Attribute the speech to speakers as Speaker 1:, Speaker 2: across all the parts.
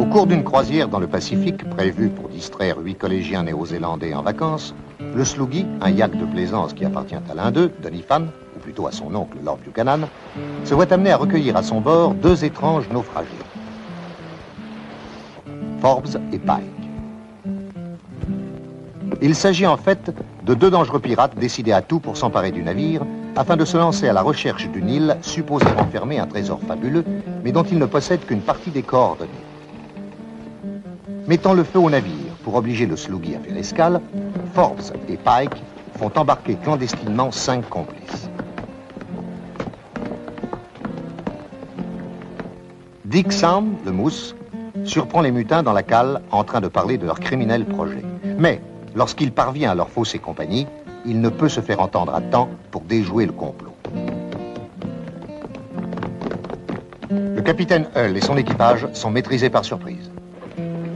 Speaker 1: cours d'une croisière dans le Pacifique, prévue pour distraire 8 collégiens néo-zélandais en vacances, le Sloogie, un yacht de plaisance qui appartient à l'un d'eux, Donny Fan, ou plutôt à son oncle Lord Buchanan, se voit amené à recueillir à son bord 2 étranges naufragés, Forbes et Pike. Il s'agit en fait de 2 dangereux pirates décidés à tout pour s'emparer du navire, afin de se lancer à la recherche d'une île supposée renfermer un trésor fabuleux, mais dont ils ne possèdent qu'une partie des coordonnées. Mettant le feu au navire pour obliger le Sloogie à faire escale, Forbes et Pike font embarquer clandestinement 5 complices. Dick Sand, le mousse, surprend les mutins dans la cale en train de parler de leur criminel projet. Mais, lorsqu'il parvient à leur fausser compagnie, il ne peut se faire entendre à temps pour déjouer le complot. Le capitaine Hull et son équipage sont maîtrisés par surprise.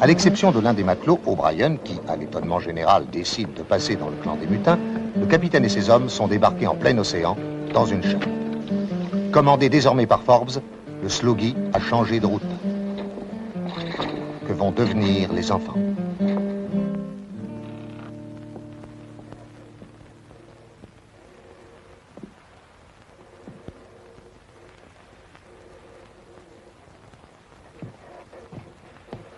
Speaker 1: À l'exception de l'un des matelots, O'Brien, qui, à l'étonnement général, décide de passer dans le clan des mutins, le capitaine et ses hommes sont débarqués en plein océan, dans une chaloupe. Commandé désormais par Forbes, le Sloogie a changé de route. Que vont devenir les enfants?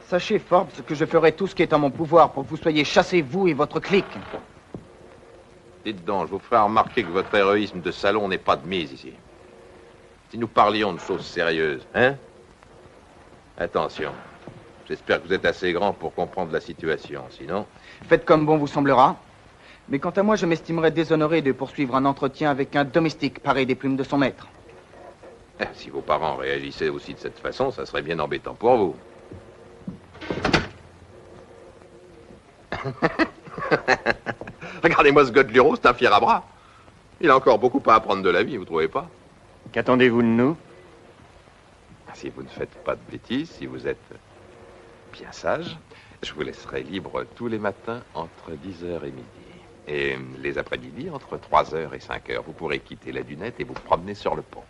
Speaker 2: Sachez, Forbes, que je ferai tout ce qui est en mon pouvoir pour que vous soyez chassés, vous et votre clique.
Speaker 3: Dites donc, je vous ferai remarquer que votre héroïsme de salon n'est pas de mise ici. Si nous parlions de choses sérieuses, hein? Attention. J'espère que vous êtes assez grand pour comprendre la situation, sinon...
Speaker 2: Faites comme bon vous semblera. Mais quant à moi, je m'estimerais déshonoré de poursuivre un entretien avec un domestique pareil des plumes de son maître.
Speaker 3: Si vos parents réagissaient aussi de cette façon, ça serait bien embêtant pour vous. Regardez-moi ce gars de Luro, c'est un fier à bras. Il a encore beaucoup à apprendre de la vie, vous trouvez pas?
Speaker 4: Qu'attendez-vous de nous?
Speaker 3: Si vous ne faites pas de bêtises, si vous êtes bien sage, je vous laisserai libre tous les matins entre 10h et midi. Et les après-midi, entre 3h et 5h, vous pourrez quitter la dunette et vous promener sur le pont.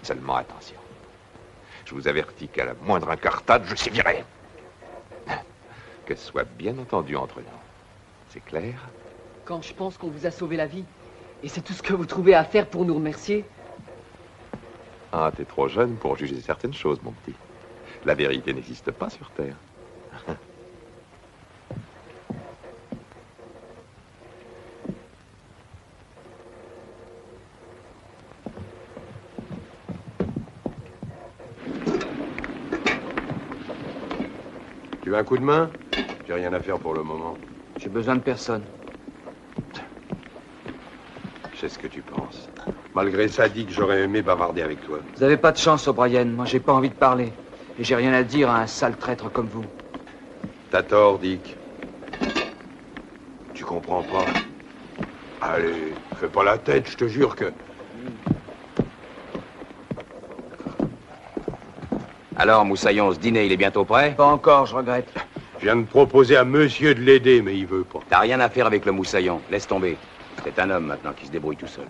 Speaker 3: Seulement attention. Je vous avertis qu'à la moindre incartade, je sévirai. Que ce soit bien entendu entre nous. C'est clair?
Speaker 5: Quand je pense qu'on vous a sauvé la vie, et c'est tout ce que vous trouvez à faire pour nous remercier.
Speaker 3: Ah, t'es trop jeune pour juger certaines choses, mon petit. La vérité n'existe pas sur Terre.
Speaker 6: Tu veux un coup de main? J'ai rien à faire pour le moment.
Speaker 2: J'ai besoin de personne.
Speaker 6: Je sais ce que tu penses. Malgré ça, dis que j'aurais aimé bavarder avec toi.
Speaker 2: Vous avez pas de chance, O'Brien. Moi, j'ai pas envie de parler. Et j'ai rien à dire à un sale traître comme vous.
Speaker 6: T'as tort, Dick. Tu comprends pas. Allez, fais pas la tête, je te jure que...
Speaker 7: Alors, Moussaillon, ce dîner, il est bientôt prêt?
Speaker 2: Pas encore, je regrette.
Speaker 6: Je viens de proposer à monsieur de l'aider, mais il veut pas.
Speaker 7: T'as rien à faire avec le Moussaillon. Laisse tomber. C'est un homme maintenant qui se débrouille tout seul.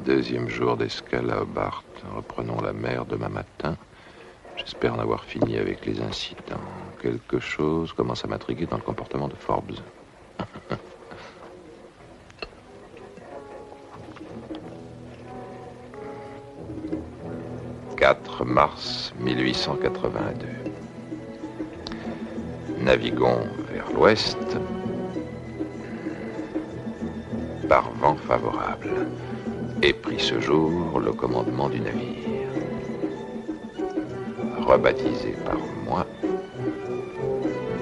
Speaker 3: Deuxième jour d'escale à Hobart. Reprenons la mer demain matin. J'espère en avoir fini avec les incidents. Quelque chose commence à m'intriguer dans le comportement de Forbes. 4 mars 1882. Naviguons vers l'ouest par vent favorable et pris ce jour le commandement du navire. Rebaptisé par moi,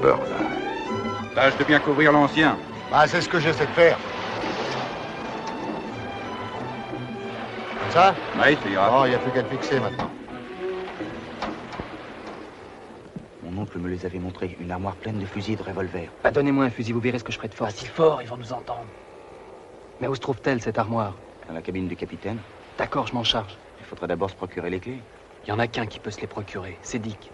Speaker 3: Burleigh.
Speaker 8: Tâche de bien couvrir l'ancien.
Speaker 1: Bah, c'est ce que j'essaie de faire. Comme ça?
Speaker 8: Oui, ça ira.
Speaker 1: Bon, il n'y a plus qu'à le fixer maintenant.
Speaker 9: Mon oncle me les avait montrés, une armoire pleine de fusils et de revolvers.
Speaker 2: Ah, donnez-moi un fusil, vous verrez ce que je ferai de fort.
Speaker 9: Pas si fort, ils vont nous entendre.
Speaker 2: Mais où se trouve-t-elle, cette armoire?
Speaker 9: Dans la cabine du capitaine.
Speaker 2: D'accord, je m'en charge.
Speaker 9: Il faudrait d'abord se procurer les clés.
Speaker 2: Il y en a qu'un qui peut se les procurer, c'est Dick.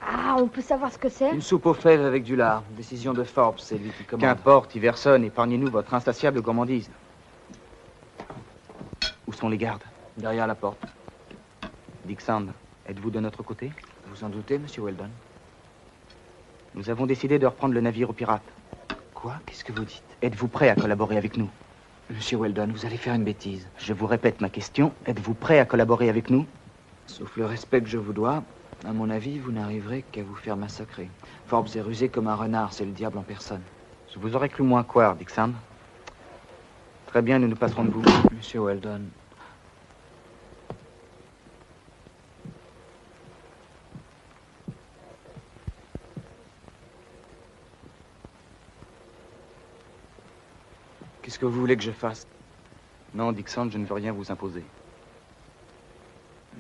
Speaker 10: Ah, on peut savoir ce que c'est?
Speaker 5: Une soupe aux fèves avec du lard. Décision de Forbes, c'est lui qui commande.
Speaker 2: Qu'importe, Iverson, épargnez-nous votre insatiable gourmandise.
Speaker 5: Où sont les gardes?
Speaker 2: Derrière la porte.
Speaker 5: Dick Sand, êtes-vous de notre côté?
Speaker 2: Vous en doutez, monsieur Weldon?
Speaker 5: Nous avons décidé de reprendre le navire aux pirates.
Speaker 2: Quoi? Qu'est-ce que vous dites?
Speaker 5: Êtes-vous prêt à collaborer avec nous?
Speaker 2: Monsieur Weldon, vous allez faire une bêtise.
Speaker 5: Je vous répète ma question. Êtes-vous prêt à collaborer avec nous?
Speaker 2: Sauf le respect que je vous dois, à mon avis, vous n'arriverez qu'à vous faire massacrer. Forbes est rusé comme un renard, c'est le diable en personne.
Speaker 5: Je vous aurais cru moins croire, Dick Sand. Très bien, nous nous passerons de vous.
Speaker 2: Monsieur Weldon. Qu'est-ce que vous voulez que je fasse?
Speaker 5: Non, Dick Sand, je ne veux rien vous imposer.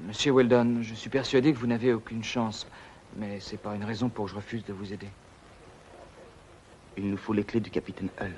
Speaker 2: Monsieur Weldon, je suis persuadé que vous n'avez aucune chance. Mais c'est pas une raison pour que je refuse de vous aider.
Speaker 5: Il nous faut les clés du capitaine Hull.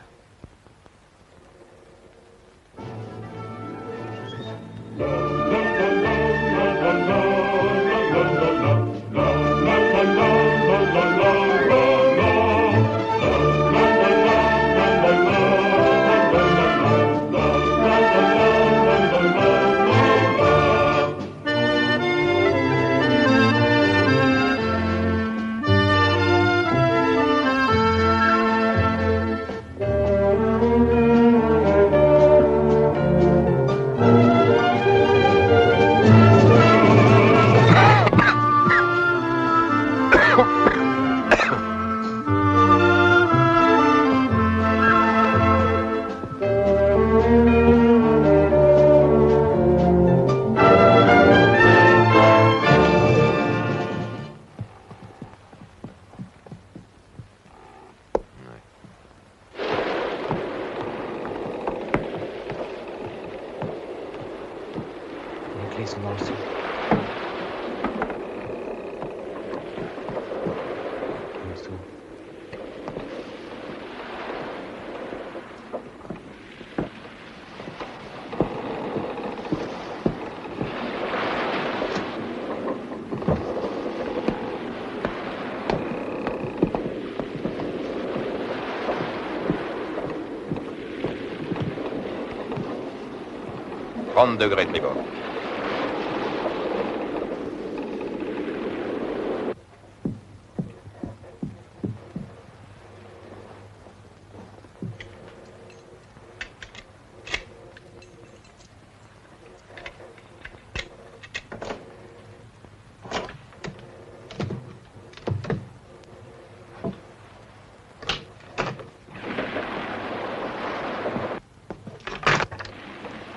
Speaker 3: Degrés tribord.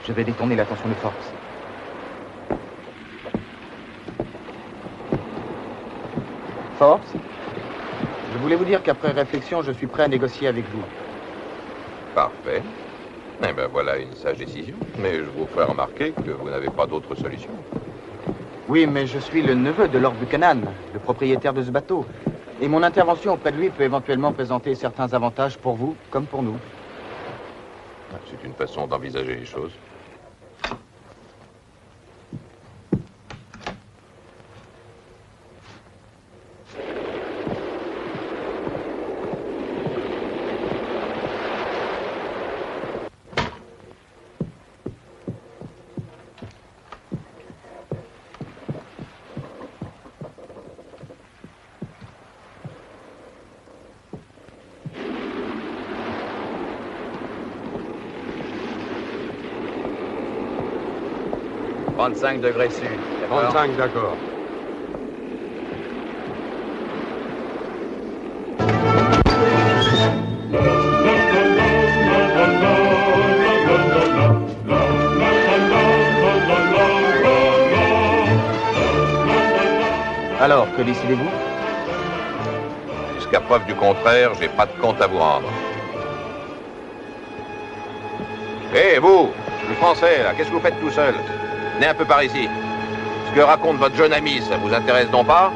Speaker 5: Je vais détourner l'attention de Forbes.
Speaker 2: Forbes, je voulais vous dire qu'après réflexion, je suis prêt à négocier avec vous.
Speaker 3: Parfait. Eh bien, voilà une sage décision. Mais je vous ferai remarquer que vous n'avez pas d'autre solution.
Speaker 2: Oui, mais je suis le neveu de Lord Buchanan, le propriétaire de ce bateau. Et mon intervention auprès de lui peut éventuellement présenter certains avantages pour vous, comme pour nous.
Speaker 3: C'est une façon d'envisager les choses. «
Speaker 7: 35 degrés sud.
Speaker 6: 35, d'accord.
Speaker 2: Alors, que décidez-vous?
Speaker 3: Jusqu'à preuve du contraire, j'ai pas de compte à vous rendre. Hé, vous, le français, là, qu'est-ce que vous faites tout seul? Venez un peu par ici. Ce que raconte votre jeune ami, ça vous intéresse donc pas?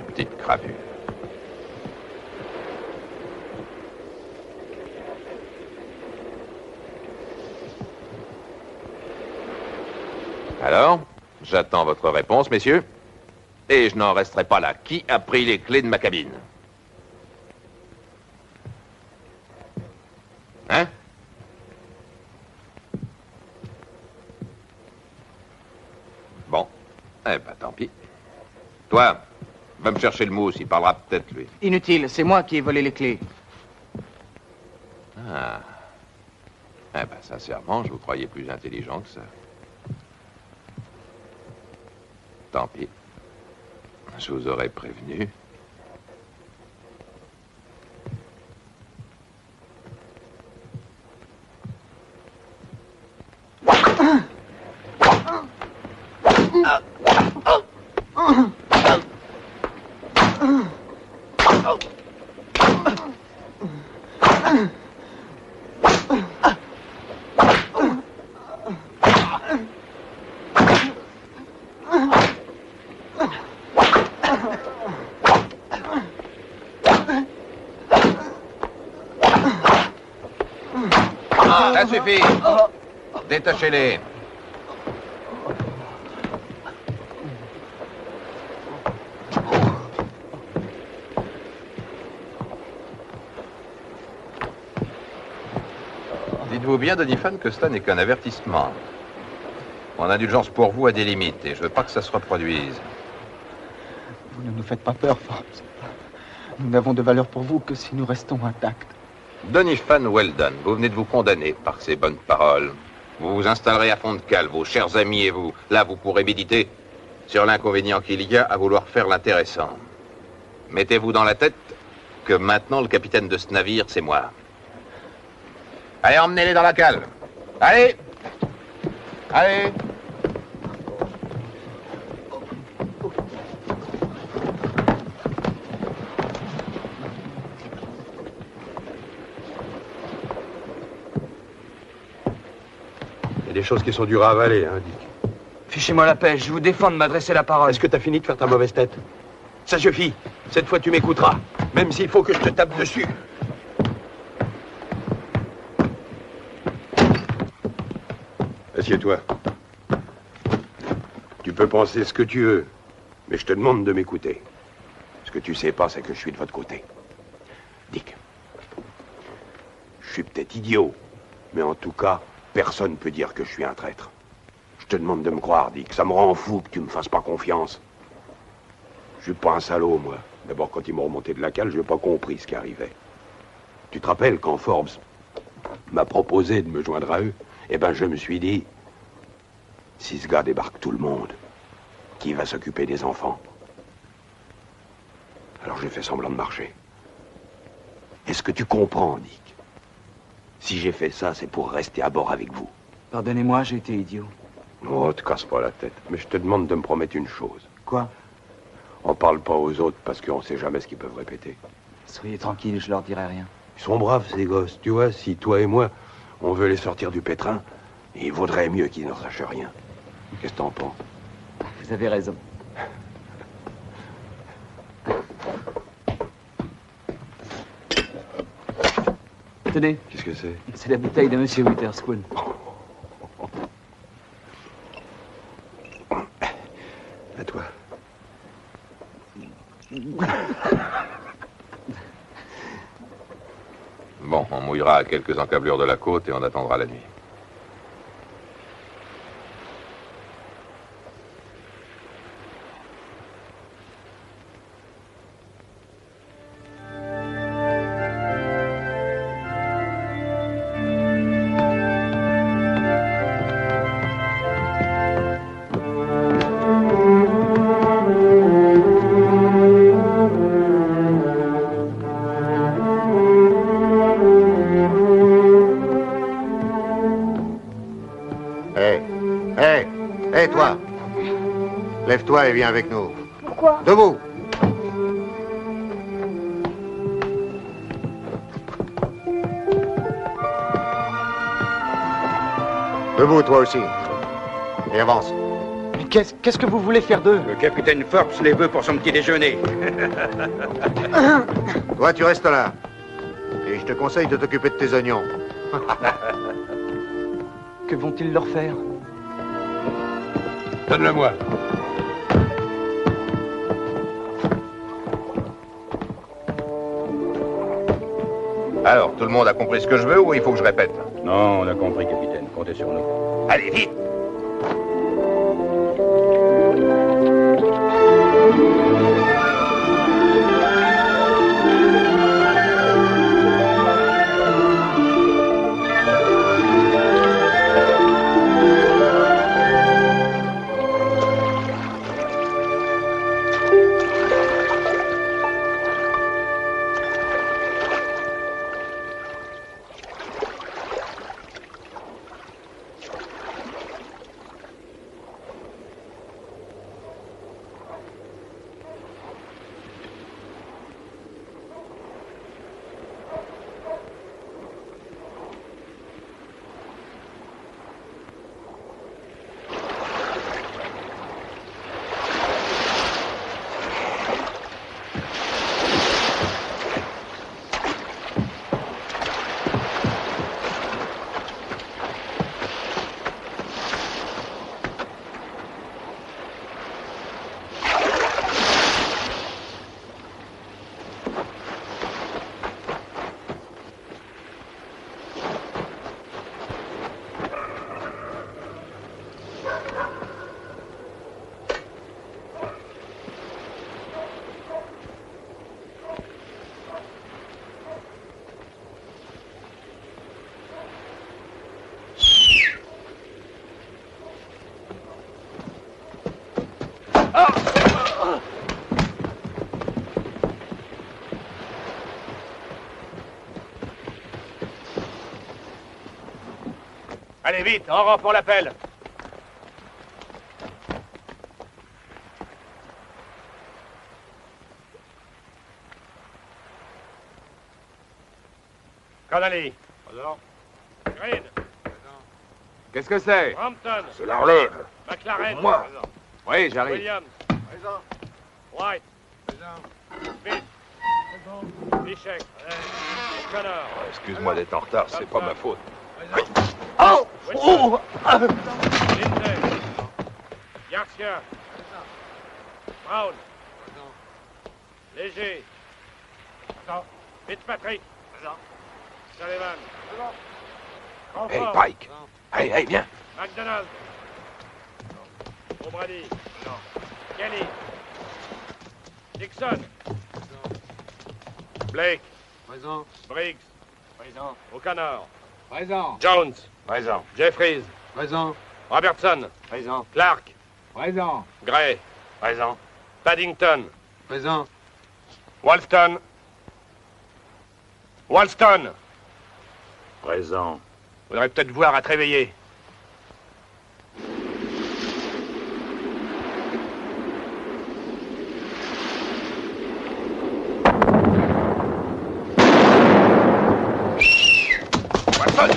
Speaker 3: Petite crapule. Alors, j'attends votre réponse, messieurs. Et je n'en resterai pas là. Qui a pris les clés de ma cabine? Hein? Bon. Eh ben, tant pis. Toi, va me chercher le mousse, il parlera peut-être, lui.
Speaker 2: Inutile, c'est moi qui ai volé les clés.
Speaker 3: Ah. Eh ben, sincèrement, je vous croyais plus intelligent que ça. Tant pis. Je vous aurais prévenu. Ça suffit. Détachez-les. Dites-vous bien, Doniphan, que cela n'est qu'un avertissement. Mon indulgence pour vous a des limites et je veux pas que ça se reproduise.
Speaker 2: Vous ne nous faites pas peur, Forbes. Nous n'avons de valeur pour vous que si nous restons intacts.
Speaker 3: Doniphan Weldon, vous venez de vous condamner par ces bonnes paroles. Vous vous installerez à fond de cale, vos chers amis et vous. Là, vous pourrez méditer sur l'inconvénient qu'il y a à vouloir faire l'intéressant. Mettez-vous dans la tête que maintenant, le capitaine de ce navire, c'est moi. Allez, emmenez-les dans la cale. Allez! Allez!
Speaker 6: Il y a des choses qui sont dures à avaler, hein, Dick.
Speaker 2: Fichez-moi la paix, je vous défends de m'adresser la parole.
Speaker 6: Est-ce que t'as fini de faire ta mauvaise tête? Ça suffit. Cette fois, tu m'écouteras. Même s'il faut que je te tape dessus. Assieds-toi. Tu peux penser ce que tu veux, mais je te demande de m'écouter. Ce que tu sais pas, c'est que je suis de votre côté. Dick, je suis peut-être idiot, mais en tout cas, personne ne peut dire que je suis un traître. Je te demande de me croire, Dick. Ça me rend fou que tu me fasses pas confiance. Je suis pas un salaud, moi. D'abord, quand ils m'ont remonté de la cale, je n'ai pas compris ce qui arrivait. Tu te rappelles quand Forbes m'a proposé de me joindre à eux? Eh ben, je me suis dit, si ce gars débarque tout le monde, qui va s'occuper des enfants? Alors j'ai fait semblant de marcher. Est-ce que tu comprends, Dick? Si j'ai fait ça, c'est pour rester à bord avec vous.
Speaker 2: Pardonnez-moi, j'ai été idiot.
Speaker 6: Oh, te casse pas la tête. Mais je te demande de me promettre une chose.
Speaker 2: Quoi?
Speaker 6: On parle pas aux autres parce qu'on sait jamais ce qu'ils peuvent répéter.
Speaker 2: Soyez tranquille, je leur dirai rien.
Speaker 6: Ils sont braves, ces gosses. Tu vois, si toi et moi, on veut les sortir du pétrin, il vaudrait mieux qu'ils n'en sachent rien. Qu'est-ce que t'en penses?
Speaker 2: Vous avez raison. Tenez.
Speaker 6: Qu'est-ce que c'est?
Speaker 2: C'est la bouteille de Monsieur Witherspoon.
Speaker 6: À toi.
Speaker 3: Bon, on mouillera à quelques encablures de la côte et on attendra la nuit.
Speaker 1: Hé, toi. Lève-toi et viens avec nous.
Speaker 10: Pourquoi?
Speaker 1: Debout. Debout, toi aussi. Et avance.
Speaker 2: Mais qu'est-ce que vous voulez faire d'eux?
Speaker 8: Le capitaine Forbes les veut pour son petit déjeuner.
Speaker 1: Toi, tu restes là. Et je te conseille de t'occuper de tes oignons.
Speaker 2: Que vont-ils leur faire?
Speaker 6: Donne-le-moi.
Speaker 3: Alors, tout le monde a compris ce que je veux ou il faut que je répète?
Speaker 7: Non, on a compris, capitaine. Comptez sur nous.
Speaker 3: Allez, vite!
Speaker 10: Allez, vite, en rang pour l'appel. Connolly.
Speaker 3: Présent.
Speaker 10: Green.
Speaker 3: Qu'est-ce que c'est?
Speaker 10: Hampton.
Speaker 6: C'est la relève.
Speaker 10: McLaren.
Speaker 6: Moi.
Speaker 10: Présent.
Speaker 3: Oui, j'arrive.
Speaker 10: Williams.
Speaker 3: Présent.
Speaker 10: White.
Speaker 3: Présent.
Speaker 10: Smith. Bichek. O'Connor.
Speaker 6: Excuse-moi d'être en retard, c'est pas ma faute.
Speaker 10: Oh! Oh! Lindsay. Garcia. Brown. Léger. Fitzpatrick. Sullivan.
Speaker 6: Hey,
Speaker 10: Crawford.
Speaker 6: Pike. Hey, viens.
Speaker 10: McDonald. O'Brady. Kelly. Dixon. Blake.
Speaker 3: Présent.
Speaker 10: Briggs.
Speaker 3: Présent.
Speaker 10: O'Connor.
Speaker 3: Présent.
Speaker 10: Jones.
Speaker 3: Présent.
Speaker 10: Jeffries.
Speaker 3: Présent.
Speaker 10: Robertson.
Speaker 3: Présent.
Speaker 10: Clark.
Speaker 3: Présent.
Speaker 10: Gray.
Speaker 3: Présent.
Speaker 10: Paddington.
Speaker 3: Présent.
Speaker 10: Walston. Walston.
Speaker 7: Présent.
Speaker 10: Faudrait peut-être voir à te réveiller.
Speaker 6: Watson,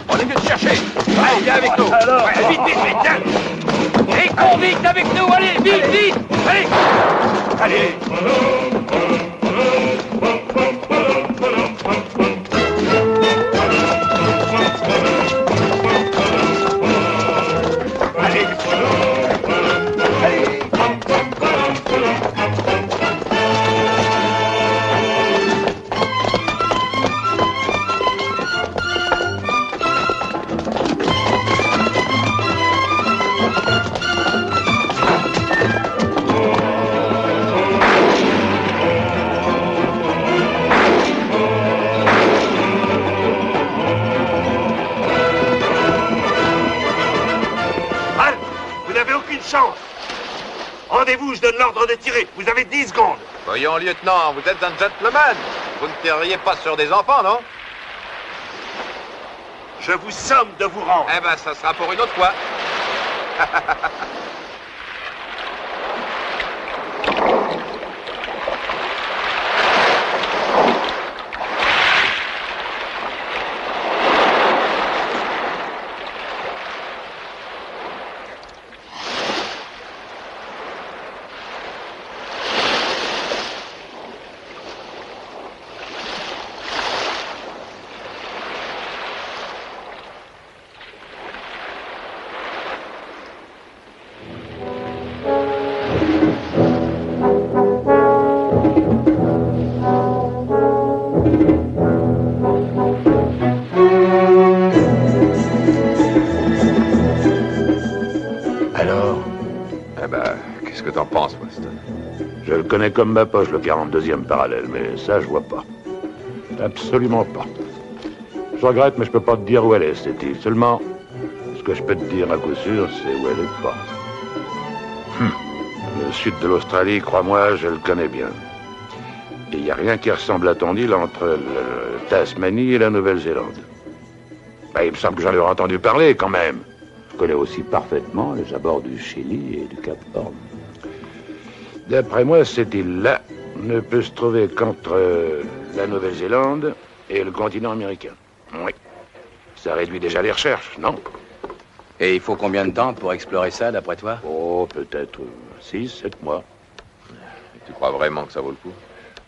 Speaker 6: on est venu te chercher. Allez, viens avec nous.
Speaker 10: Alors,
Speaker 6: Ouais, vite, viens.
Speaker 10: Les convicts avec nous, allez, vite, vite. Allez.
Speaker 6: Allez.
Speaker 10: Rendez-vous, je donne l'ordre de tirer. Vous avez 10 secondes.
Speaker 3: Voyons, lieutenant, vous êtes un gentleman. Vous ne tireriez pas sur des enfants, non?
Speaker 10: Je vous somme de vous rendre.
Speaker 3: Eh ben, ça sera pour une autre fois. penses, Weston?
Speaker 11: Je le connais comme ma poche, le 42e parallèle, mais ça, je vois pas. Absolument pas. Je regrette, mais je peux pas te dire où elle est, cette île. Seulement, ce que je peux te dire à coup sûr, c'est où elle est pas. Le sud de l'Australie, crois-moi, je le connais bien. Et il n'y a rien qui ressemble à ton île entre le Tasmanie et la Nouvelle-Zélande. Ben, il me semble que j'en ai entendu parler, quand même. Je connais aussi parfaitement les abords du Chili et du Cap Horn. D'après moi, cette île-là ne peut se trouver qu'entre la Nouvelle-Zélande et le continent américain. Oui. Ça réduit déjà les recherches, non?
Speaker 7: Et il faut combien de temps pour explorer ça, d'après toi?
Speaker 11: Oh, peut-être 6, 7 mois.
Speaker 3: Et tu crois vraiment que ça vaut le coup?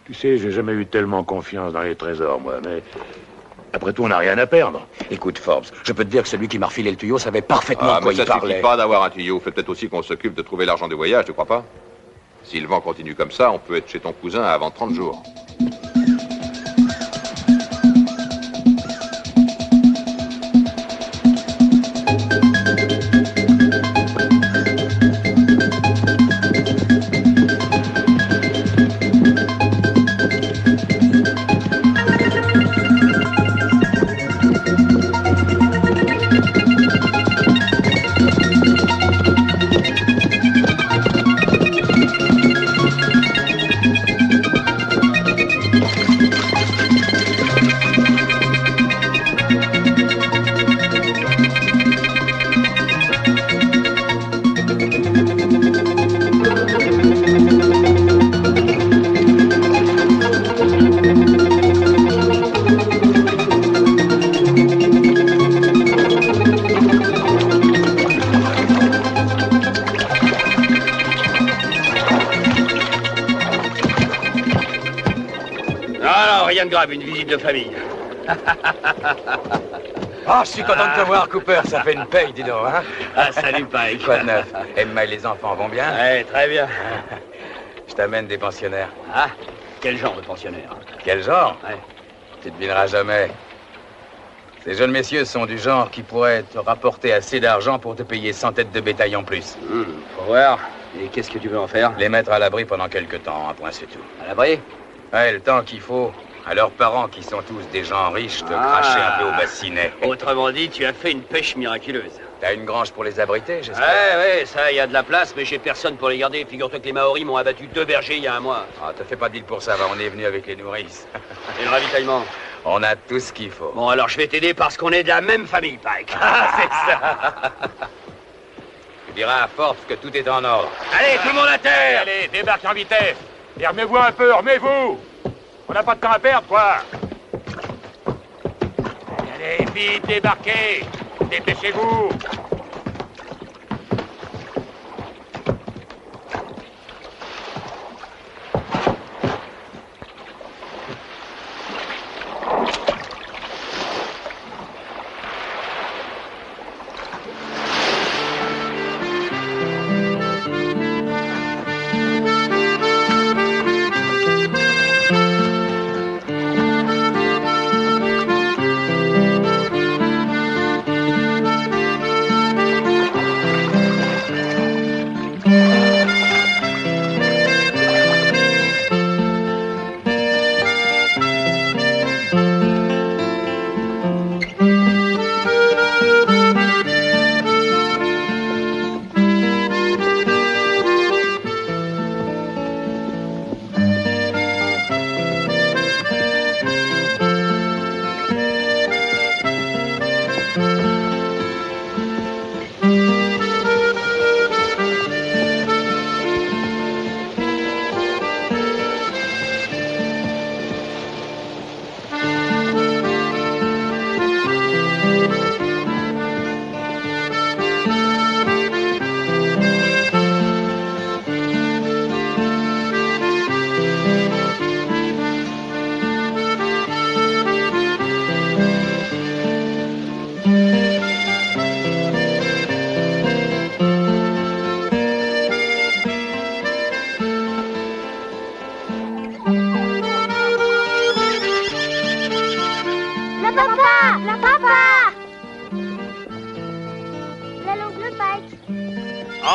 Speaker 11: Tu sais, j'ai jamais eu tellement confiance dans les trésors, moi, mais... Après tout, on n'a rien à perdre.
Speaker 7: Écoute, Forbes, je peux te dire que celui qui m'a refilé le tuyau savait parfaitement de quoi il parlait.
Speaker 3: Mais ça suffit pas d'avoir un tuyau. Faut peut-être aussi qu'on s'occupe de trouver l'argent du voyage, tu crois pas? Si le vent continue comme ça, on peut être chez ton cousin avant 30 jours.
Speaker 8: Une visite de famille.
Speaker 7: Oh, je suis content de te voir, Cooper. Ça fait une paye, dis donc, hein?
Speaker 8: Ah, salut, Pike.
Speaker 7: Quoi de neuf? Emma et les enfants vont bien?
Speaker 8: Ouais, très bien.
Speaker 7: Je t'amène des pensionnaires.
Speaker 8: Ah, quel genre de pensionnaire?
Speaker 7: Quel genre?
Speaker 8: Ouais.
Speaker 7: Tu devineras jamais. Ces jeunes messieurs sont du genre qui pourraient te rapporter assez d'argent pour te payer 100 têtes de bétail en plus.
Speaker 8: Faut voir. Et qu'est-ce que tu veux en faire?
Speaker 7: Les mettre à l'abri pendant quelques temps, un point c'est tout.
Speaker 8: À l'abri?
Speaker 7: Ouais, le temps qu'il faut. À leurs parents, qui sont tous des gens riches, de cracher un peu au bassinet.
Speaker 8: Autrement dit, tu as fait une pêche miraculeuse.
Speaker 7: T'as une grange pour les abriter, j'espère?
Speaker 8: Ouais, ça, il y a de la place, mais j'ai personne pour les garder. Figure-toi que les Maoris m'ont abattu 2 bergers il y a un mois.
Speaker 7: Ah, te fais pas dire pour ça, va, on est venu avec les nourrices.
Speaker 8: Et le ravitaillement?
Speaker 7: On a tout ce qu'il faut.
Speaker 8: Bon, alors je vais t'aider parce qu'on est de la même famille, Pike.
Speaker 7: Ah, c'est ça. Tu diras à Forbes que tout est en ordre.
Speaker 8: Allez, tout le monde à terre!
Speaker 11: Allez, débarquez en vitesse. Et armez-vous un peu, armez-vous. On n'a pas de temps à perdre, quoi. Allez, vite, débarquez. Dépêchez-vous.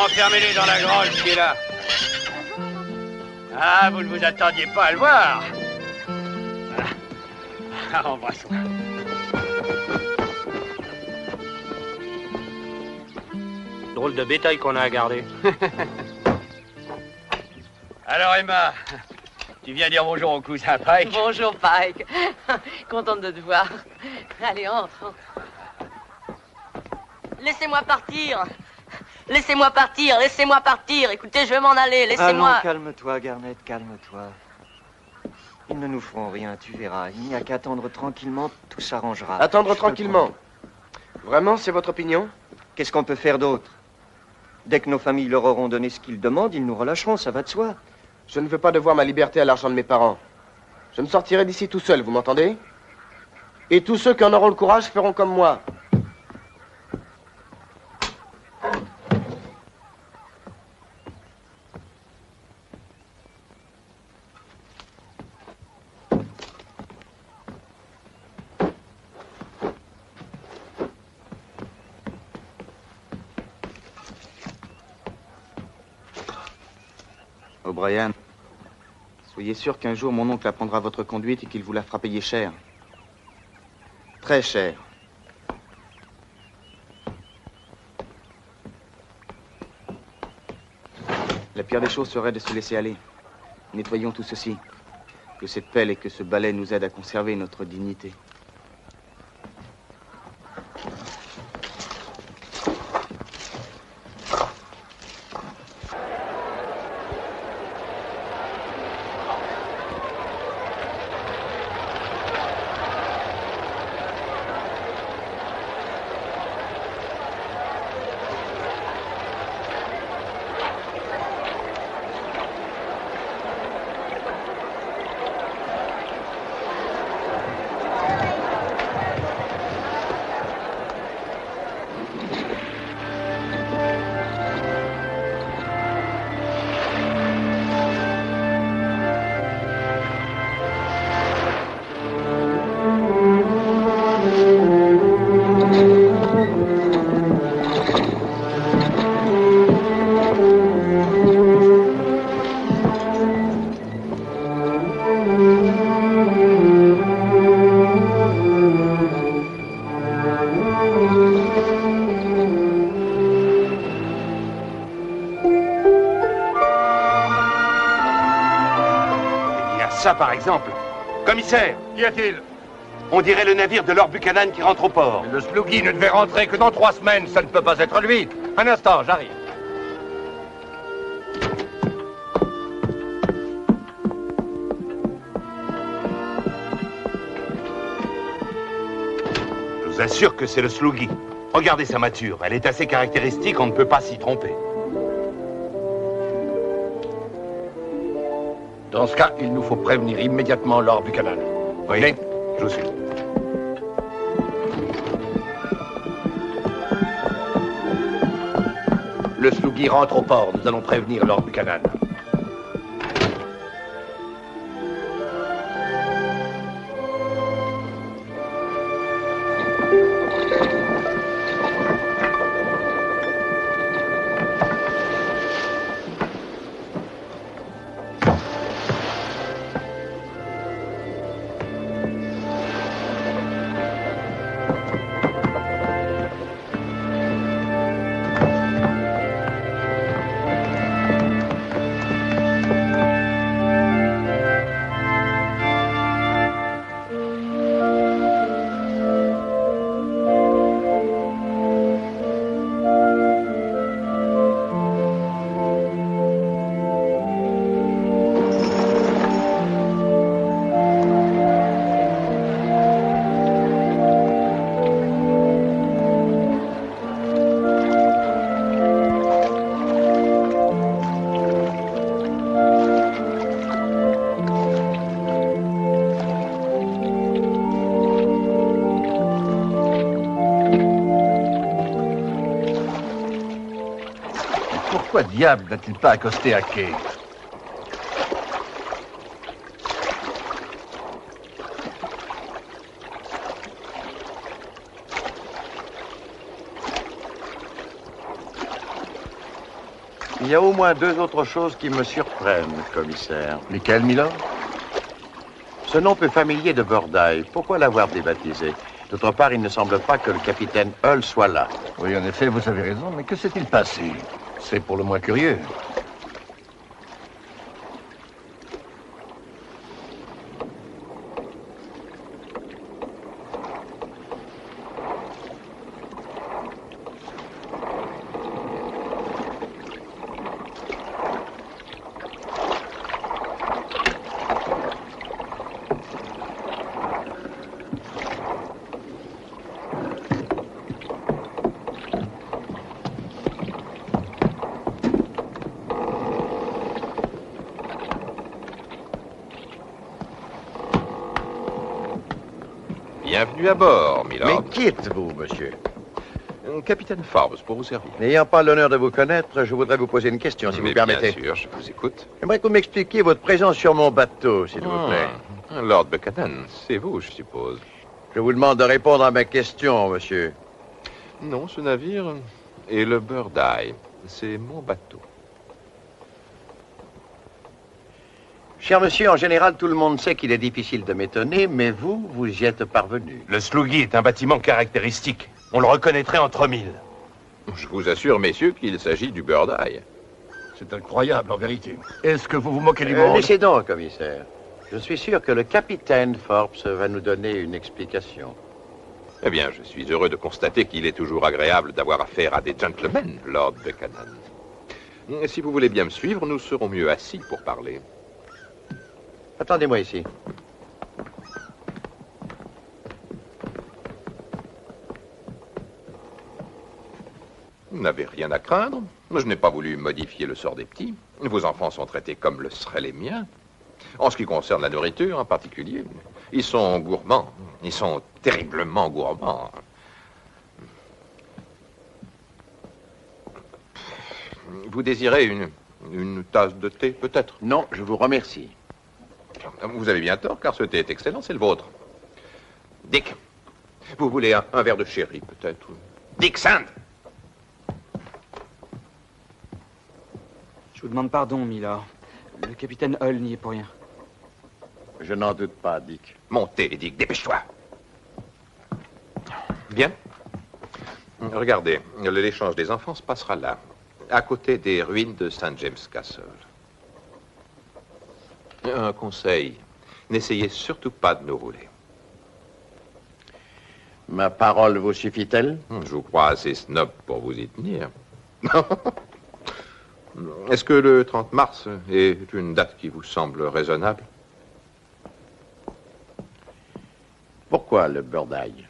Speaker 8: Enfermez-les dans la grange qui est là. Ah, vous ne vous attendiez pas à le voir. Ah, embrasse-moi.
Speaker 12: Drôle de bétail qu'on a à garder.
Speaker 8: Alors, Emma, tu viens dire bonjour au cousin Pike?
Speaker 13: Bonjour, Pike. Contente de te voir. Allez, entre. Laissez-moi partir. Laissez-moi partir, laissez-moi partir. Écoutez, je vais m'en aller, laissez-moi...
Speaker 14: Allons, calme-toi, Garnett, calme-toi. Ils ne nous feront rien, tu verras. Il n'y a qu'à attendre tranquillement, tout s'arrangera.
Speaker 15: Attendre tranquillement. Vraiment, c'est votre opinion?
Speaker 14: Qu'est-ce qu'on peut faire d'autre? Dès que nos familles leur auront donné ce qu'ils demandent, ils nous relâcheront, ça va de soi.
Speaker 15: Je ne veux pas devoir ma liberté à l'argent de mes parents. Je me sortirai d'ici tout seul, vous m'entendez? Et tous ceux qui en auront le courage feront comme moi.
Speaker 2: O'Brien, soyez sûr qu'un jour mon oncle apprendra votre conduite et qu'il vous la fera payer cher. Très cher. La pire des choses serait de se laisser aller. Nettoyons tout ceci. Que cette pelle et que ce balai nous aident à conserver notre dignité.
Speaker 6: Ça, par exemple. Commissaire!
Speaker 11: Qu'y a-t-il?
Speaker 6: On dirait le navire de Lord Buchanan qui rentre au port.
Speaker 11: Le Sloogie ne devait rentrer que dans 3 semaines. Ça ne peut pas être lui. Un instant, j'arrive.
Speaker 6: Je vous assure que c'est le Sloogie. Regardez sa mâture. Elle est assez caractéristique, on ne peut pas s'y tromper.
Speaker 11: Dans ce cas, il nous faut prévenir immédiatement Lord Buchanan.
Speaker 6: Oui, je vous suis.
Speaker 11: Le Sloogie rentre au port. Nous allons prévenir Lord Buchanan. Pourquoi diable n'a-t-il pas accosté à quai?
Speaker 16: Il y a au moins 2 autres choses qui me surprennent, commissaire.
Speaker 17: Lesquelles, Milord?
Speaker 16: Ce nom peu familier de Bordaille, pourquoi l'avoir débaptisé? D'autre part, il ne semble pas que le capitaine Hull soit là.
Speaker 17: Oui, en effet, vous avez raison, mais que s'est-il passé? C'est pour le moins curieux.
Speaker 3: Bienvenue à bord, Milord.
Speaker 16: Mais qui êtes-vous, monsieur?
Speaker 3: Capitaine Forbes, pour vous servir.
Speaker 16: N'ayant pas l'honneur de vous connaître, je voudrais vous poser une question, si vous permettez.
Speaker 3: Bien sûr, je vous écoute.
Speaker 16: J'aimerais que vous m'expliquiez votre présence sur mon bateau, s'il vous plaît.
Speaker 3: Lord Buchanan, c'est vous, je suppose.
Speaker 16: Je vous demande de répondre à ma question, monsieur.
Speaker 3: Non, ce navire est le Bordaille. C'est mon bateau.
Speaker 16: Cher monsieur, en général, tout le monde sait qu'il est difficile de m'étonner, mais vous, vous y êtes parvenu.
Speaker 6: Le Sluggy est un bâtiment caractéristique. On le reconnaîtrait entre 1000.
Speaker 3: Je vous assure, messieurs, qu'il s'agit du Bordaille.
Speaker 17: C'est incroyable, en vérité. Est-ce que vous vous moquez du monde?
Speaker 16: Laissez donc, commissaire. Je suis sûr que le capitaine Forbes va nous donner une explication.
Speaker 3: Eh bien, je suis heureux de constater qu'il est toujours agréable d'avoir affaire à des gentlemen, Lord Buchanan. Si vous voulez bien me suivre, nous serons mieux assis pour parler.
Speaker 16: Attendez-moi ici.
Speaker 3: Vous n'avez rien à craindre. Je n'ai pas voulu modifier le sort des petits. Vos enfants sont traités comme le seraient les miens. En ce qui concerne la nourriture en particulier, ils sont gourmands. Ils sont terriblement gourmands. Vous désirez une tasse de thé, peut-être?
Speaker 16: Non, je vous remercie.
Speaker 3: Vous avez bien tort, car ce thé est excellent, c'est le vôtre. Dick, vous voulez un verre de sherry, peut-être? Dick Sand!
Speaker 2: Je vous demande pardon, Milord. Le capitaine Hull n'y est pour rien.
Speaker 16: Je n'en doute pas, Dick.
Speaker 3: Montez, Dick, dépêche-toi. Bien. Regardez, l'échange des enfants se passera là, à côté des ruines de St. James Castle. Un conseil, n'essayez surtout pas de nous rouler.
Speaker 16: Ma parole vous suffit-elle?
Speaker 3: Je vous crois assez snob pour vous y tenir. Est-ce que le 30 mars est une date qui vous semble raisonnable?
Speaker 16: Pourquoi le Bordaille?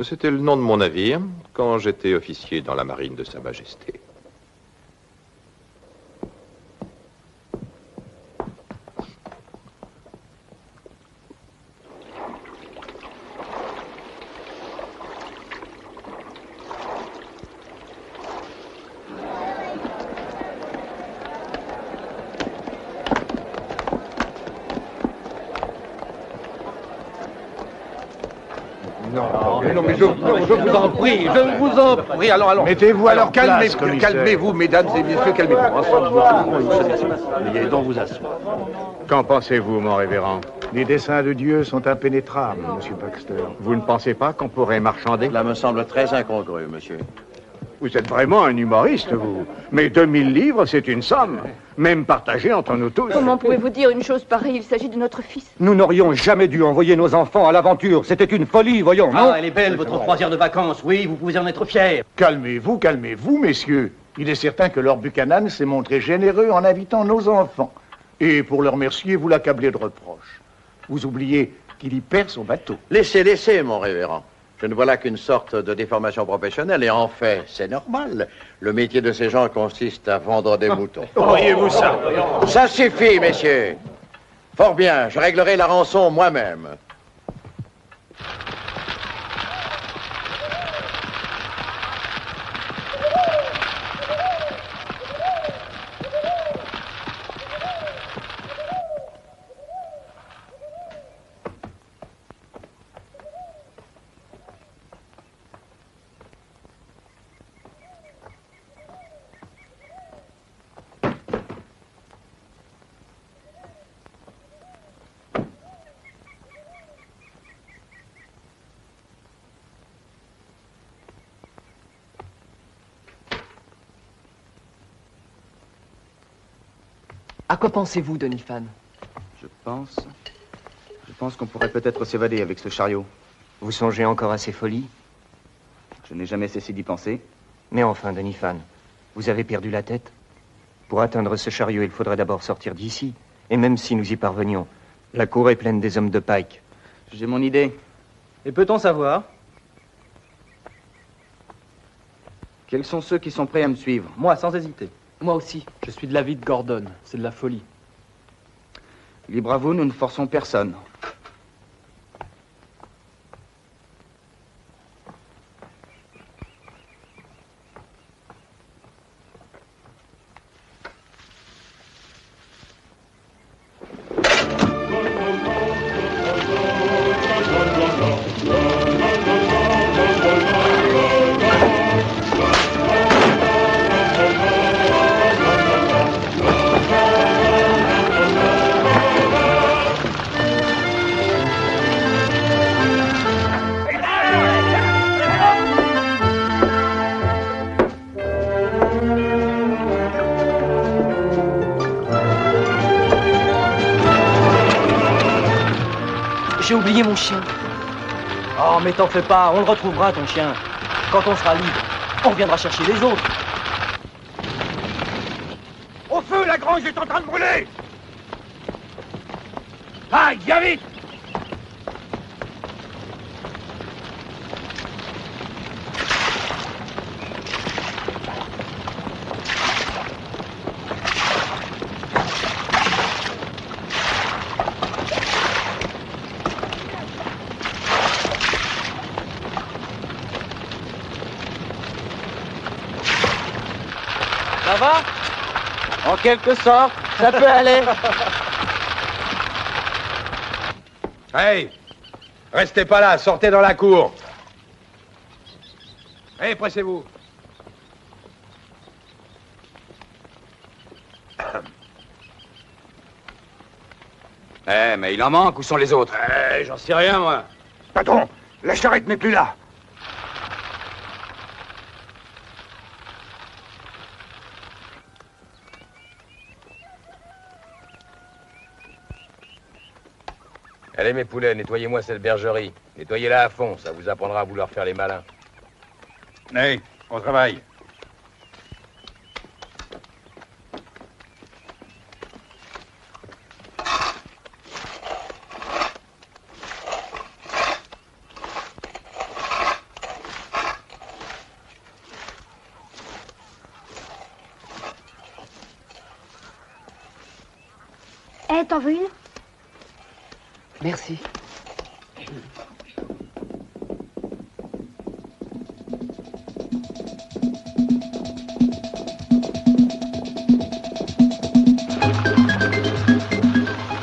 Speaker 3: C'était le nom de mon navire quand j'étais officier dans la marine de Sa Majesté.
Speaker 17: Non, mais je vous en prie, je vous en prie. Alors. Mettez-vous alors, calmez-vous, mesdames et messieurs, calmez-vous.
Speaker 11: Veuillez donc vous asseoir.
Speaker 18: Qu'en pensez-vous, mon révérend? Les desseins de Dieu sont impénétrables, monsieur Baxter. Vous ne pensez pas qu'on pourrait marchander?
Speaker 16: Cela me semble très incongru, monsieur.
Speaker 18: Vous êtes vraiment un humoriste, vous. Mais 2000 livres, c'est une somme. Même partagée entre nous tous.
Speaker 19: Comment pouvez-vous dire une chose pareille? Il s'agit de notre fils.
Speaker 20: Nous n'aurions jamais dû envoyer nos enfants à l'aventure. C'était une folie, voyons, non?
Speaker 21: Ah, elle est belle, votre croisière de vacances. Oui, vous pouvez en être fiers.
Speaker 17: Calmez-vous, messieurs. Il est certain que Lord Buchanan s'est montré généreux en invitant nos enfants. Et pour le remercier, vous l'accablez de reproches. Vous oubliez qu'il y perd son bateau.
Speaker 16: Laissez, mon révérend. Je ne vois là qu'une sorte de déformation professionnelle, et en fait, c'est normal. Le métier de ces gens consiste à vendre des moutons.
Speaker 17: Voyez-vous ça?
Speaker 16: Ça suffit, messieurs. Fort bien, je réglerai la rançon moi-même.
Speaker 5: À quoi pensez-vous, Doniphan?
Speaker 2: Je pense qu'on pourrait peut-être s'évader avec ce chariot.
Speaker 14: Vous songez encore à ces folies?
Speaker 2: Je n'ai jamais cessé d'y penser.
Speaker 14: Mais enfin, Doniphan, vous avez perdu la tête? Pour atteindre ce chariot, il faudrait d'abord sortir d'ici. Et même si nous y parvenions, la cour est pleine des hommes de Pike.
Speaker 2: J'ai mon idée.
Speaker 4: Et peut-on savoir?
Speaker 2: Quels sont ceux qui sont prêts à me suivre?
Speaker 4: Moi, sans hésiter.
Speaker 5: Moi aussi.
Speaker 4: Je suis de l'avis de Gordon. C'est de la folie.
Speaker 2: Libre à vous, nous ne forçons personne.
Speaker 5: J'ai oublié mon chien.
Speaker 4: Oh, mais t'en fais pas, on le retrouvera, ton chien. Quand on sera libre, on reviendra chercher les autres.
Speaker 10: Au feu, la grange est en train de brûler! Aïe, viens vite!
Speaker 4: Ça va?
Speaker 2: En quelque sorte, ça peut aller.
Speaker 6: Hey! Restez pas là, sortez dans la cour. Hey, pressez-vous.
Speaker 7: Eh, mais il en manque, où sont les autres?
Speaker 10: Eh, j'en sais rien, moi. Patron, la charrette n'est plus là.
Speaker 7: Allez, mes poulets, nettoyez-moi cette bergerie. Nettoyez-la à fond, ça vous apprendra à vouloir faire les malins.
Speaker 6: Hey, on travaille.
Speaker 22: Eh, t'en veux une?
Speaker 5: Merci.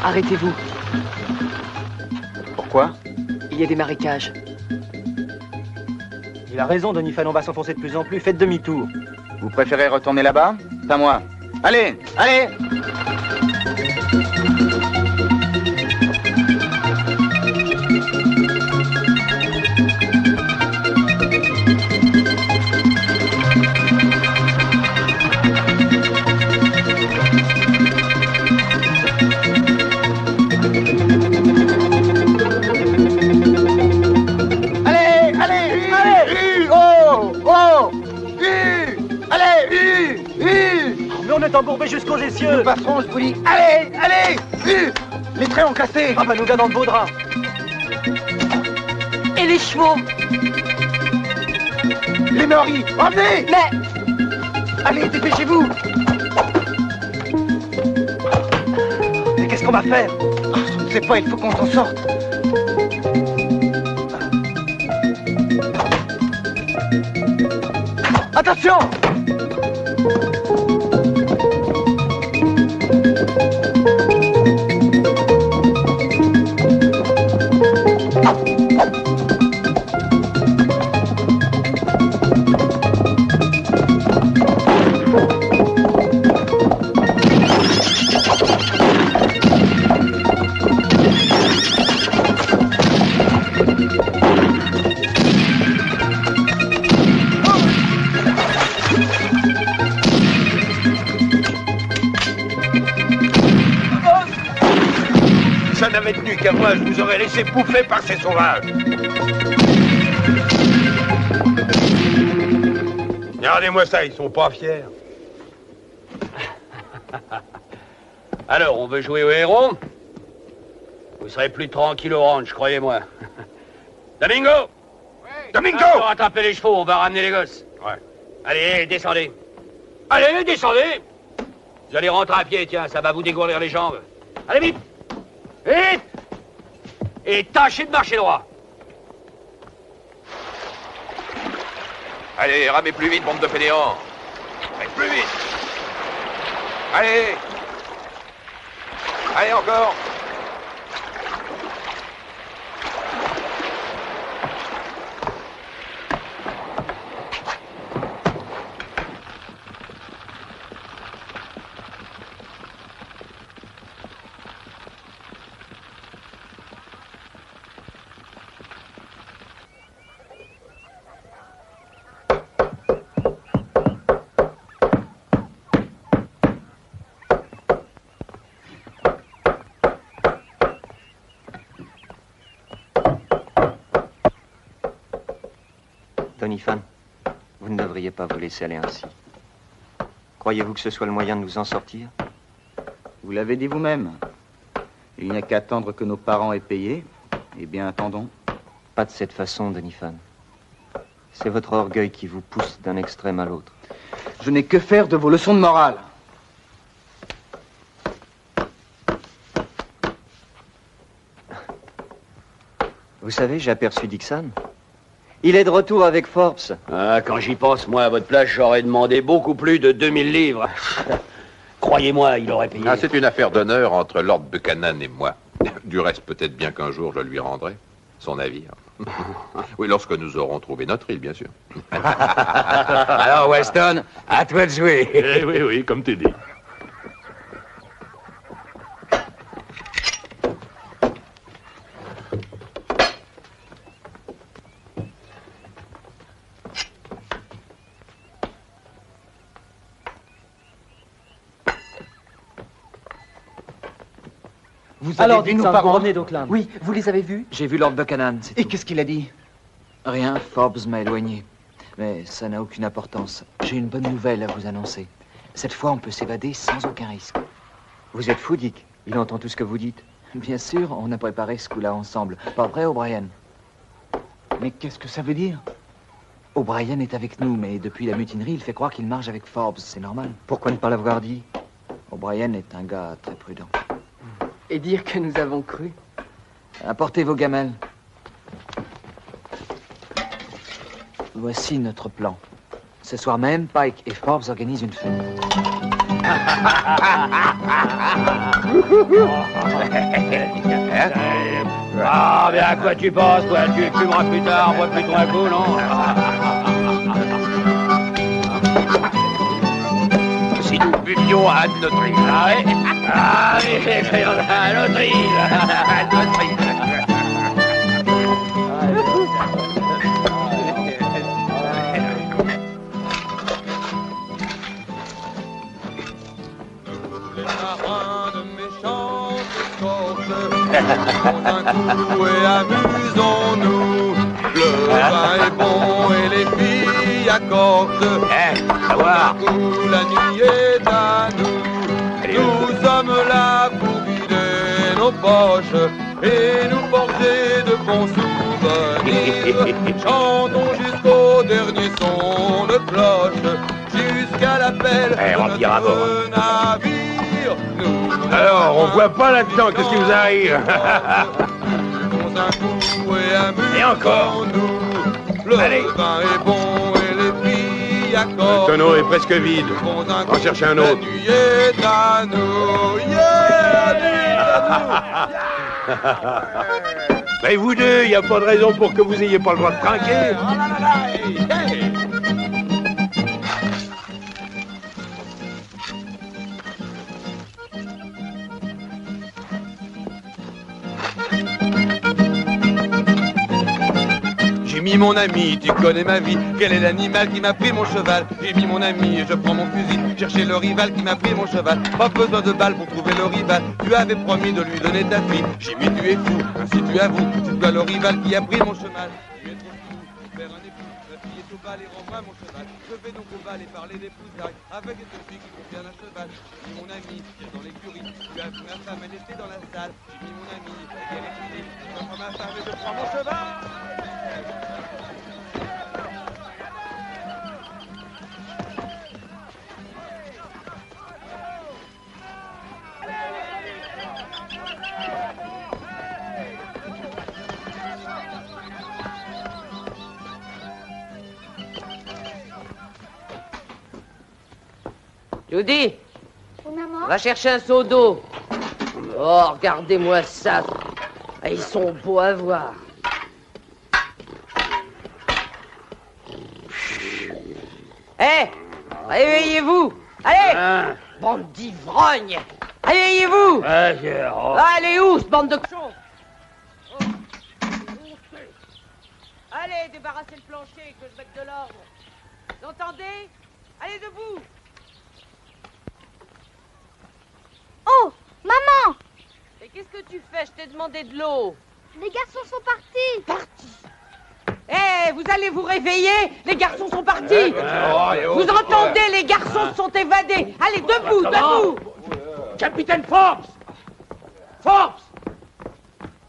Speaker 5: Arrêtez-vous.
Speaker 2: Pourquoi?
Speaker 5: Il y a des marécages.
Speaker 4: Il a raison, Doniphan, on va s'enfoncer de plus en plus. Faites demi-tour.
Speaker 2: Vous préférez retourner là-bas? Pas moi. Allez, allez!
Speaker 4: On est embourbé jusqu'aux essieux.
Speaker 2: Nous passerons, je vous dis. Allez, allez! Les traits ont cassé.
Speaker 4: Ah bah nous gars dans le beau drap.
Speaker 13: Et les chevaux?
Speaker 2: Les Maoris, revenez!
Speaker 13: Mais...
Speaker 2: Allez, dépêchez-vous!
Speaker 4: Mais qu'est-ce qu'on va faire?
Speaker 2: Je ne sais pas, il faut qu'on s'en sorte. Attention!
Speaker 6: qu'à moi, je vous aurais laissé bouffer par ces sauvages. Regardez-moi ça, ils sont pas fiers.
Speaker 8: Alors, on veut jouer au héros? Vous serez plus tranquille au ranch, croyez-moi. Domingo!
Speaker 6: Domingo!
Speaker 8: On va rattraper les chevaux, on va ramener les gosses.
Speaker 6: Ouais.
Speaker 8: Allez, descendez. Allez, descendez! Vous allez rentrer à pied, tiens, ça va vous dégourdir les jambes. Allez, vite! Vite! Et tâchez de marcher droit.
Speaker 3: Allez, ramez plus vite, bande de fainéants. Allez, plus vite. Allez. Allez, encore.
Speaker 14: Doniphan, vous ne devriez pas vous laisser aller ainsi. Croyez-vous que ce soit le moyen de nous en sortir?
Speaker 2: Vous l'avez dit vous-même. Il n'y a qu'à attendre que nos parents aient payé. Eh bien, attendons.
Speaker 14: Pas de cette façon, Doniphan. C'est votre orgueil qui vous pousse d'un extrême à l'autre.
Speaker 2: Je n'ai que faire de vos leçons de morale.
Speaker 14: Vous savez, j'ai aperçu Dixon. Il est de retour avec Forbes.
Speaker 8: Ah, quand j'y pense, moi, à votre place, j'aurais demandé beaucoup plus de 2000 livres. Croyez-moi, il aurait payé.
Speaker 3: Ah, c'est une affaire d'honneur entre Lord Buchanan et moi. Du reste, peut-être bien qu'un jour, je lui rendrai son navire. Oui, lorsque nous aurons trouvé notre île, bien sûr.
Speaker 7: Alors, Weston, à toi de jouer.
Speaker 6: Oui, comme tu dis.
Speaker 5: Vous avez vu nos parents?
Speaker 4: Revenez d'Auckland.
Speaker 5: Oui, vous les avez vus?
Speaker 4: J'ai vu Lord Buchanan.
Speaker 5: Et qu'est-ce qu'il a dit?
Speaker 4: Rien, Forbes m'a éloigné. Mais ça n'a aucune importance. J'ai une bonne nouvelle à vous annoncer. Cette fois, on peut s'évader sans aucun risque.
Speaker 14: Vous êtes fou, Dick. Il entend tout ce que vous dites.
Speaker 4: Bien sûr, on a préparé ce coup-là ensemble. Pas vrai, O'Brien?
Speaker 5: Mais qu'est-ce que ça veut dire?
Speaker 4: O'Brien est avec nous, mais depuis la mutinerie, il fait croire qu'il marche avec Forbes. C'est normal.
Speaker 14: Pourquoi ne pas l'avoir dit?
Speaker 4: O'Brien est un gars très prudent.
Speaker 5: Et dire que nous avons cru.
Speaker 4: Apportez vos gamelles. Voici notre plan. Ce soir même, Pike et Forbes organisent une fête.
Speaker 8: Ah, mais à quoi tu penses, toi? Tu fumeras plus tard, bois plutôt un coup, non?
Speaker 6: Si nous buvions à notre île.
Speaker 8: Ah oui? Ah oui, à notre île. À notre île.
Speaker 9: Un coup et amusons-nous. Le vin est bon et les filles accordent. Un coup, la nuit est à nous. Nous sommes là pour vider nos poches et nous forger de bons souvenirs. Chantons jusqu'au dernier son de cloche, jusqu'à l'appel de notre navire.
Speaker 6: Alors, on voit pas là-dedans, qu'est-ce qui vous arrive?
Speaker 9: Et encore. Le vin est bon et les filles accordent.
Speaker 6: Le tonneau est presque vide. On va chercher un autre.
Speaker 9: La nuit est à nous. Yeah,
Speaker 6: Mais vous deux, il n'y a pas de raison pour que vous ayez pas le droit de trinquer.
Speaker 9: mis mon ami, tu connais ma vie. Quel est l'animal qui m'a pris mon cheval? J'ai mis mon ami et je prends mon fusil. Chercher le rival qui m'a pris mon cheval. Pas besoin de balles pour trouver le rival. Tu avais promis de lui donner ta fille. J'ai mis tu es fou, ainsi tu avoues. C'est toi le rival qui a pris mon cheval. Tu es trop fou, faire un époux. La fille est au bal et rends-moi mon cheval. Je vais donc au bal et parler des poussailles avec une fille qui trouve bien un cheval. J'ai mis mon ami, qui est dans l'écurie. Tu as vu ma femme, elle était dans la salle. J'ai mis mon ami, et elle est finie. Je prends ma femme et je prends mon cheval.
Speaker 5: Judy,
Speaker 1: Oui, maman?
Speaker 5: va chercher un seau d'eau. Oh, regardez-moi ça. Ah, ils sont beaux à voir. Hé, réveillez-vous. Allez, bande d'ivrognes. Réveillez-vous. Allez où, ce bande de cochons? Allez, débarrassez le plancher, que je mette de l'ordre. Vous entendez? Allez, debout.
Speaker 1: Oh, maman!
Speaker 5: Et qu'est-ce que tu fais? Je t'ai demandé de l'eau.
Speaker 1: Les garçons sont partis.
Speaker 5: Partis? Eh, vous allez vous réveiller? Les garçons sont partis. Vous entendez? Les garçons sont évadés. Allez, debout, debout.
Speaker 8: Capitaine Forbes! Forbes!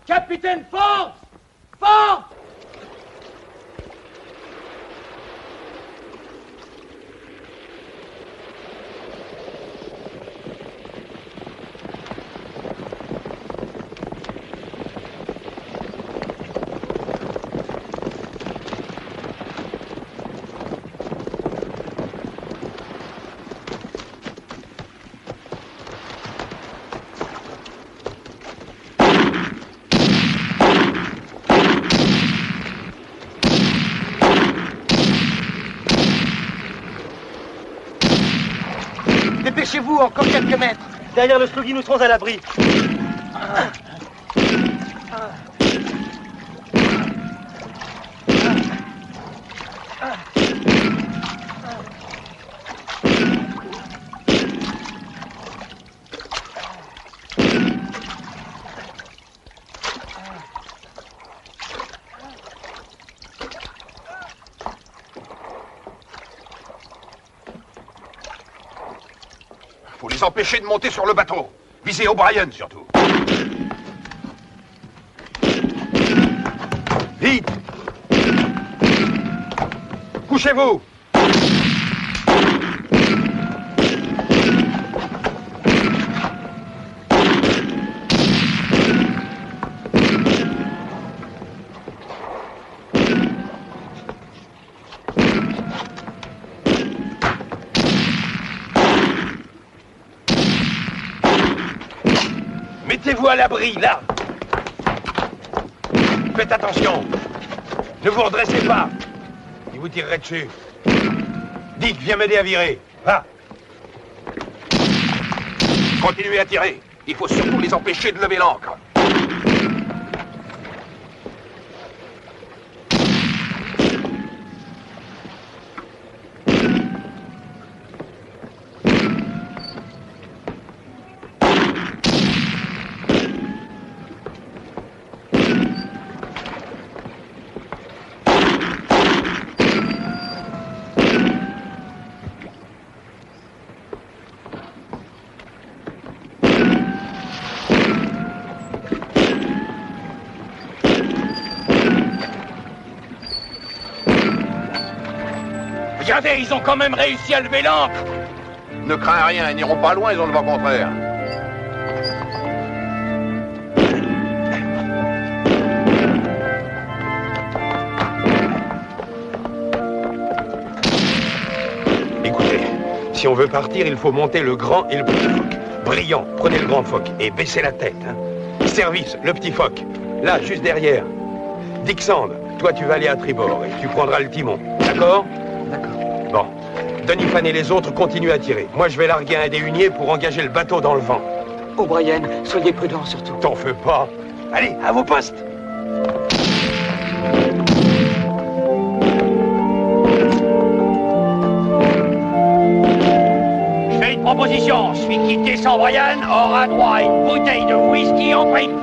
Speaker 8: Capitaine Forbes! Forbes!
Speaker 22: Dépêchez-vous, encore quelques mètres.
Speaker 21: Derrière le sluggy, nous serons à l'abri.
Speaker 6: Faut les empêcher de monter sur le bateau. Visez O'Brien, surtout. Vite! Couchez-vous! Mettez-vous à l'abri, là. Faites attention. Ne vous redressez pas. Il vous tirerait dessus. Dick, viens m'aider à virer. Va. Continuez à tirer. Il faut surtout les empêcher de lever l'ancre.
Speaker 8: Regardez, ils ont quand même réussi à lever l'ancre.
Speaker 6: Ne crains rien, ils n'iront pas loin, ils ont le vent contraire. Écoutez, si on veut partir, il faut monter le grand et le petit phoque. Brillant, prenez le grand phoque et baissez la tête. Hein. Service, le petit phoque. Là, juste derrière. Dick Sand, toi tu vas aller à tribord et tu prendras le timon. D'accord?
Speaker 4: D'accord.
Speaker 6: Bon. Donifan et les autres continuent à tirer. Moi, je vais larguer un des huniers pour engager le bateau dans le vent.
Speaker 4: O'Brien, soyez prudent surtout.
Speaker 6: T'en fais pas. Allez, à vos postes.
Speaker 8: celui qui descend Brian aura droit à une bouteille de whisky en prime.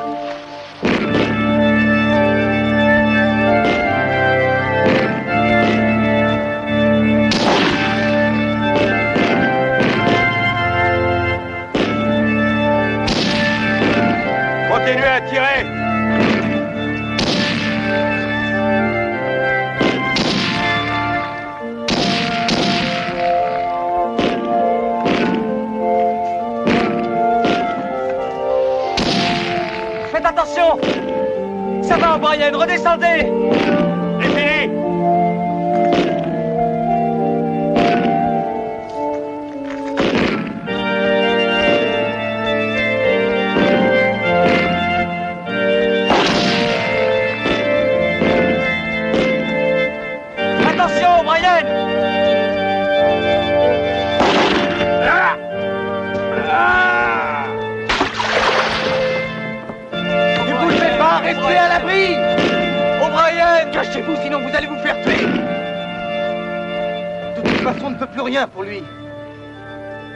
Speaker 9: Continuez à tirer.
Speaker 21: Faites attention. Ça va, O'Brien, redescendez.
Speaker 9: C'est fini.
Speaker 21: Attention, O'Brien.
Speaker 22: Ne bougez pas, restez à l'abri. O'Brien, cachez-vous, sinon vous allez vous faire tuer. De toute façon, on ne peut plus rien pour lui.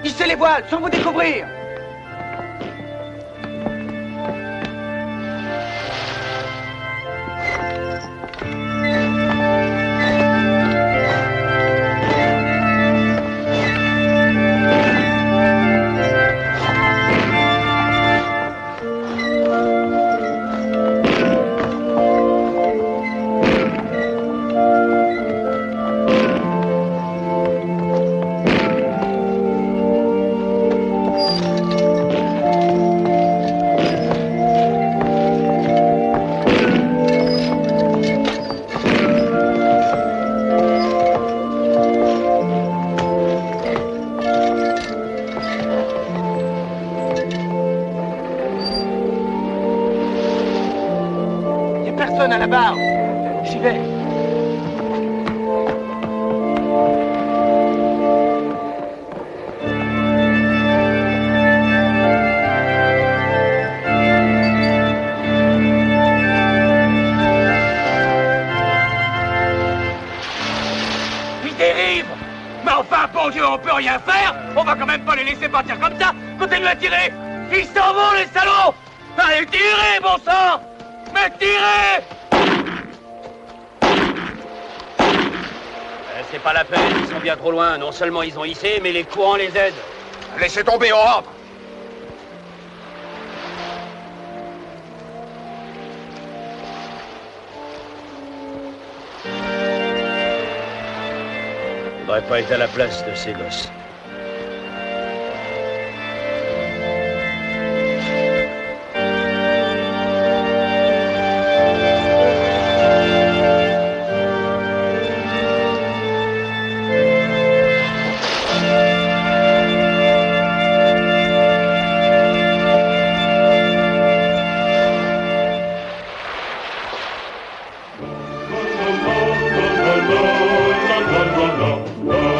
Speaker 22: Hissez les voiles, sans vous découvrir. Personne à la barre. J'y vais.
Speaker 8: Ils dérivent. Mais enfin, bon Dieu, on peut rien faire. On va quand même pas les laisser partir comme ça. Continuez à tirer. Ils s'en vont, les salauds. Allez, tirez, bon sang. Mais tirez! C'est pas la peine, ils sont bien trop loin. Non seulement ils ont hissé, mais les courants les aident.
Speaker 9: Laissez tomber, on rentre.
Speaker 8: On devrait pas être à la place de ces gosses.
Speaker 9: la la la la la la